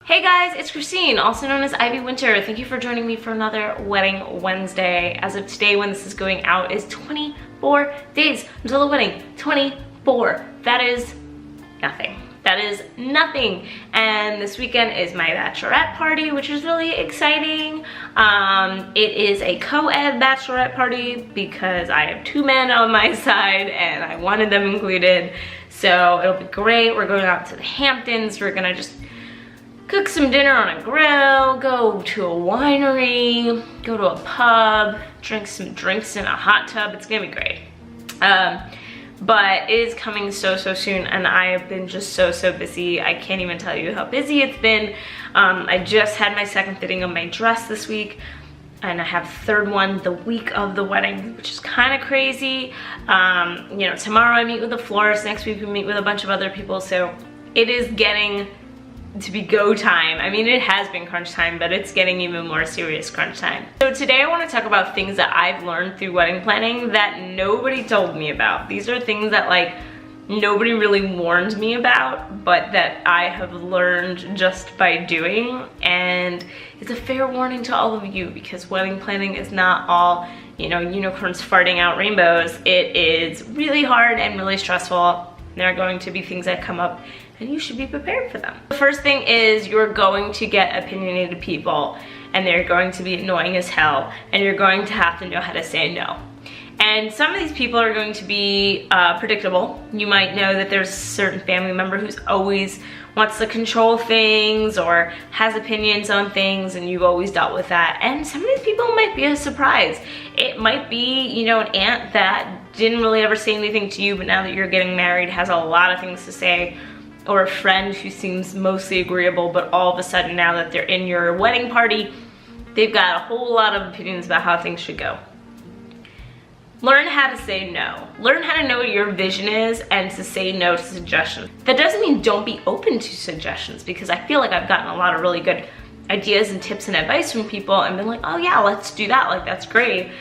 Hey guys, it's Christine, also known as IvyWinter. Thank you for joining me for another Wedding Wednesday. As of today, when this is going out, is 24 days until the wedding. 24. That is nothing. That is nothing. And this weekend is my bachelorette party, which is really exciting. It is a co-ed bachelorette party because I have two men on my side and I wanted them included. So it'll be great. We're going out to the Hamptons. We're gonna just cook some dinner on a grill, go to a winery, go to a pub, drink some drinks in a hot tub. It's gonna be great. But it is coming so soon, and I have been just so busy. I can't even tell you how busy it's been. I just had my second fitting of my dress this week, and I have a third one the week of the wedding, which is kind of crazy. You know, tomorrow I meet with the florist, next week we meet with a bunch of other people, so it is getting to be go time. I mean, it has been crunch time, but it's getting even more serious crunch time. So today I want to talk about things that I've learned through wedding planning that nobody told me about. These are things that like nobody really warned me about, but that I have learned just by doing. And it's a fair warning to all of you, because wedding planning is not all, you know, unicorns farting out rainbows. It is really hard and really stressful. There are going to be things that come up and you should be prepared for them. The first thing is you're going to get opinionated people, and they're going to be annoying as hell, and you're going to have to know how to say no. And some of these people are going to be predictable. You might know that there's a certain family member who's always wants to control things or has opinions on things, and you've always dealt with that. And some of these people might be a surprise. It might be, you know, an aunt that didn't really ever say anything to you, but now that you're getting married has a lot of things to say, or a friend who seems mostly agreeable, but all of a sudden now that they're in your wedding party, they've got a whole lot of opinions about how things should go. Learn how to say no. Learn how to know what your vision is and to say no to suggestions. That doesn't mean don't be open to suggestions, because I feel like I've gotten a lot of really good ideas and tips and advice from people and been like, oh yeah, let's do that, like that's great.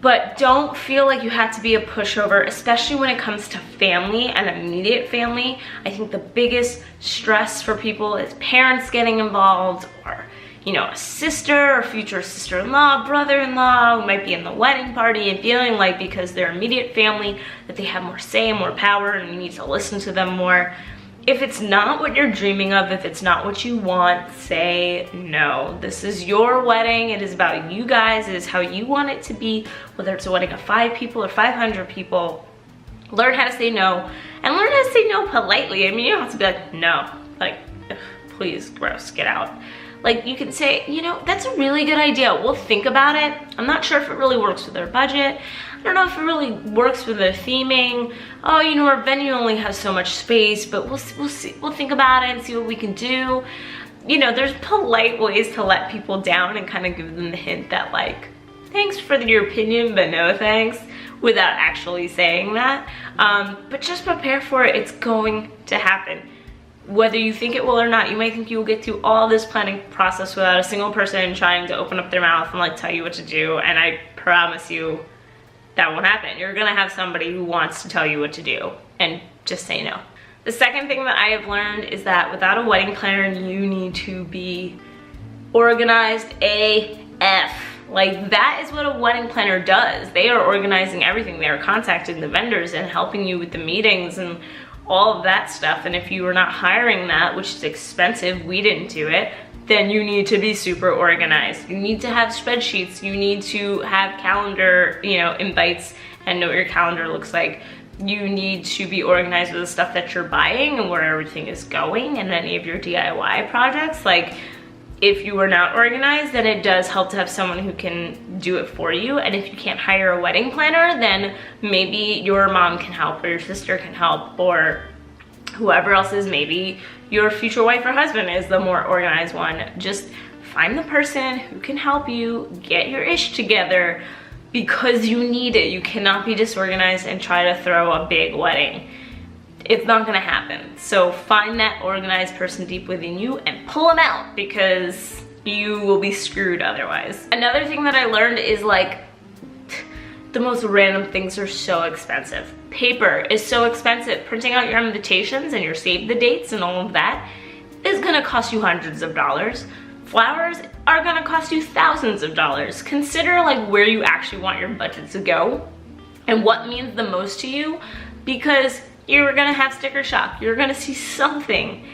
But don't feel like you have to be a pushover, especially when it comes to family and immediate family. I think the biggest stress for people is parents getting involved, or, you know, a sister or future sister-in-law, brother-in-law who might be in the wedding party and feeling like because they're immediate family that they have more say, more power, and you need to listen to them more. If it's not what you're dreaming of, if it's not what you want, say no. This is your wedding. It is about you guys. It is how you want it to be, whether it's a wedding of 5 people or 500 people. Learn how to say no, and learn how to say no politely. I mean, you don't have to be like, no, like, please, gross, get out. Like, you can say, you know, that's a really good idea. We'll think about it. I'm not sure if it really works with our budget. I don't know if it really works with their theming. Oh, you know, our venue only has so much space, but we'll see. We'll think about it and see what we can do. You know, there's polite ways to let people down and kind of give them the hint that, like, thanks for your opinion, but no thanks, without actually saying that. But just prepare for it. It's going to happen. Whether you think it will or not, you might think you will get through all this planning process without a single person trying to open up their mouth and like tell you what to do, and I promise you that won't happen. You're gonna have somebody who wants to tell you what to do, and just say no. The second thing that I have learned is that without a wedding planner, you need to be organized AF. Like, that is what a wedding planner does. They are organizing everything. They are contacting the vendors and helping you with the meetings and all of that stuff. And if you are not hiring that, which is expensive, we didn't do it, then you need to be super organized. You need to have spreadsheets. You need to have calendar, you know, invites, and know what your calendar looks like. You need to be organized with the stuff that you're buying and where everything is going, and any of your DIY projects. Like, if you are not organized, then it does help to have someone who can do it for you. And if you can't hire a wedding planner, then maybe your mom can help, or your sister can help, or whoever else is, maybe your future wife or husband is the more organized one. Just find the person who can help you get your ish together, because you need it. You cannot be disorganized and try to throw a big wedding. It's not gonna happen. So find that organized person deep within you and pull them out, because you will be screwed otherwise. Another thing that I learned is, like, the most random things are so expensive. Paper is so expensive. Printing out your invitations and your save the dates and all of that is gonna cost you hundreds of dollars. Flowers are gonna cost you thousands of dollars. Consider like where you actually want your budget to go and what means the most to you, because you're gonna have sticker shock. You're gonna see something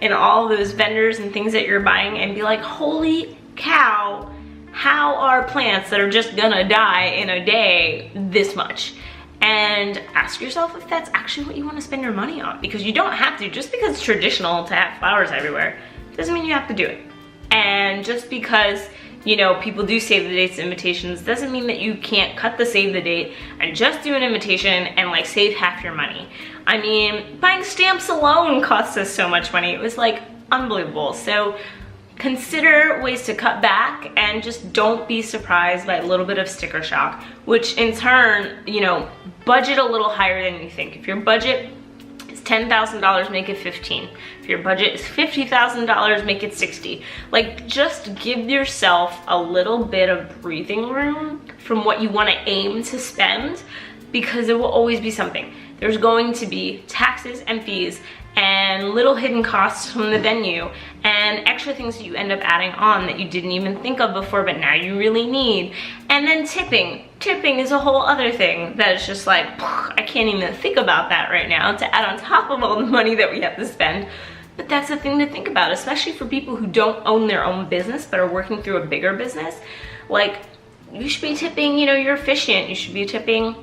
in all those vendors and things that you're buying and be like, holy cow, how are plants that are just gonna die in a day this much? And ask yourself if that's actually what you want to spend your money on, because you don't have to. Just because it's traditional to have flowers everywhere doesn't mean you have to do it. And just because, you know, people do save the dates invitations doesn't mean that you can't cut the save the date and just do an invitation and like save half your money. I mean, buying stamps alone costs us so much money. It was like unbelievable. So consider ways to cut back and just don't be surprised by a little bit of sticker shock, which in turn, you know, budget a little higher than you think. If your budget is $10,000, make it 15. If your budget is $50,000, make it 60. Like, just give yourself a little bit of breathing room from what you want to aim to spend, because it will always be something. There's going to be taxes and fees and little hidden costs from the venue and extra things that you end up adding on that you didn't even think of before but now you really need. And then tipping. Tipping is a whole other thing that is just like, I can't even think about that right now to add on top of all the money that we have to spend. But that's a thing to think about, especially for people who don't own their own business but are working through a bigger business. Like, you should be tipping, you know, your officiant. You should be tipping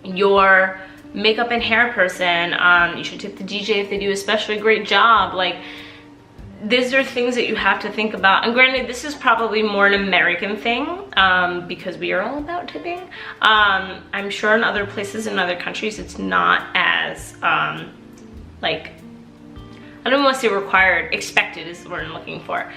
your makeup and hair person. You should tip the DJ if they do especially great job. Like, these are things that you have to think about. And granted, this is probably more an American thing, because we are all about tipping. I'm sure in other places, in other countries, it's not as like, I don't want to say required, expected is the word I'm looking for.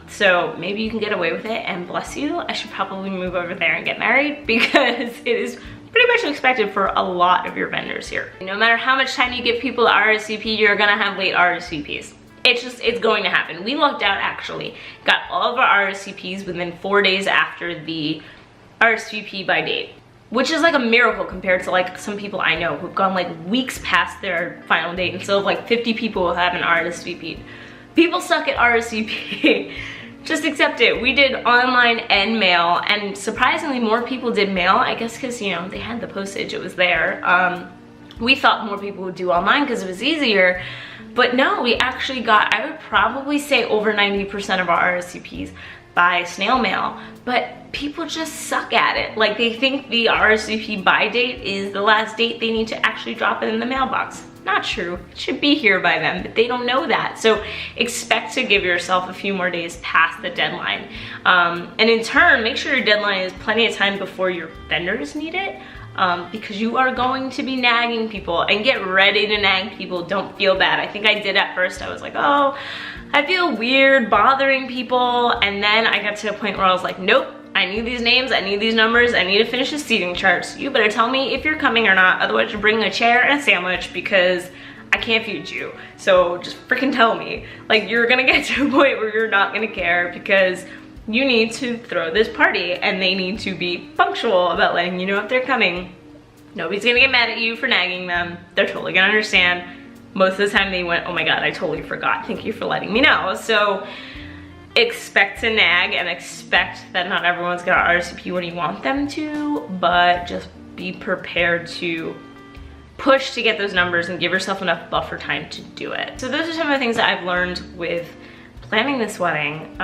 So maybe you can get away with it, and bless you. I should probably move over there and get married, because it is pretty much expected for a lot of your vendors here. No matter how much time you give people to RSVP, you're gonna have late RSVPs. It's going to happen. We lucked out, actually. Got all of our RSVPs within 4 days after the RSVP by date, which is like a miracle compared to like some people I know who've gone like weeks past their final date, and so like 50 people have an RSVP'd. People suck at RSVP. Just accept it. We did online and mail, and surprisingly more people did mail, I guess because, you know, they had the postage, it was there. We thought more people would do online because it was easier, but no, we actually got, I would probably say over 90% of our RSVPs by snail mail, but people just suck at it. Like, they think the RSVP by date is the last date they need to actually drop it in the mailbox. Not true. It should be here by then, but they don't know that. So expect to give yourself a few more days past the deadline. And in turn, make sure your deadline is plenty of time before your vendors need it, because you are going to be nagging people, and get ready to nag people. Don't feel bad. I think I did at first. I was like, oh, I feel weird bothering people. And then I got to a point where I was like, nope. I need these names, I need these numbers, I need to finish the seating charts. You better tell me if you're coming or not, otherwise you're bringing a chair and a sandwich, because I can't feed you. So just freaking tell me. Like, you're gonna get to a point where you're not gonna care, because you need to throw this party and they need to be punctual about letting you know if they're coming. Nobody's gonna get mad at you for nagging them. They're totally gonna understand. Most of the time they went, oh my God, I totally forgot. Thank you for letting me know. So expect to nag, and expect that not everyone's gonna RSVP when you want them to, but just be prepared to push to get those numbers and give yourself enough buffer time to do it. So those are some of the things that I've learned with planning this wedding.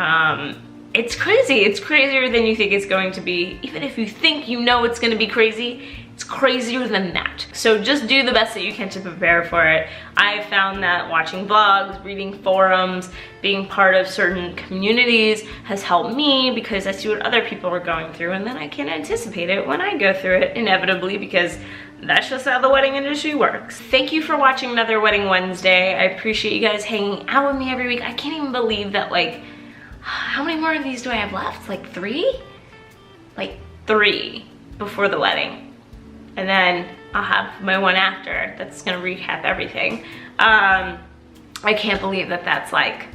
It's crazy. It's crazier than you think it's going to be. Even if you think you know it's gonna be crazy, it's crazier than that. So just do the best that you can to prepare for it. I found that watching vlogs, reading forums, being part of certain communities has helped me, because I see what other people are going through, and then I can anticipate it when I go through it inevitably, because that's just how the wedding industry works. Thank you for watching another Wedding Wednesday. I appreciate you guys hanging out with me every week. I can't even believe that, like, how many more of these do I have left? Like 3? Like 3 before the wedding. And then I'll have my one after that's gonna recap everything. I can't believe that that's like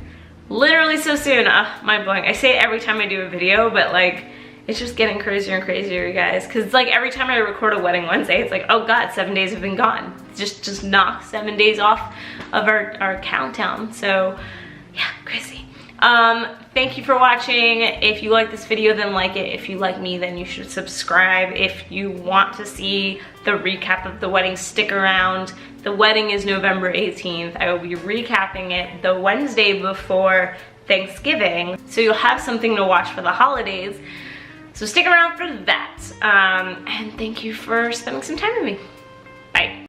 literally so soon. Mind blowing. I say it every time I do a video, but like, It's just getting crazier and crazier, you guys. Cause it's like every time I record a wedding Wednesday, it's like, oh God, 7 days have been gone. Just knock 7 days off of our countdown. So yeah, crazy. Thank you for watching. If you like this video, then like it. If you like me, then you should subscribe. If you want to see the recap of the wedding, stick around. The wedding is November 18th. I will be recapping it the Wednesday before Thanksgiving. So you'll have something to watch for the holidays. So stick around for that. And thank you for spending some time with me. Bye.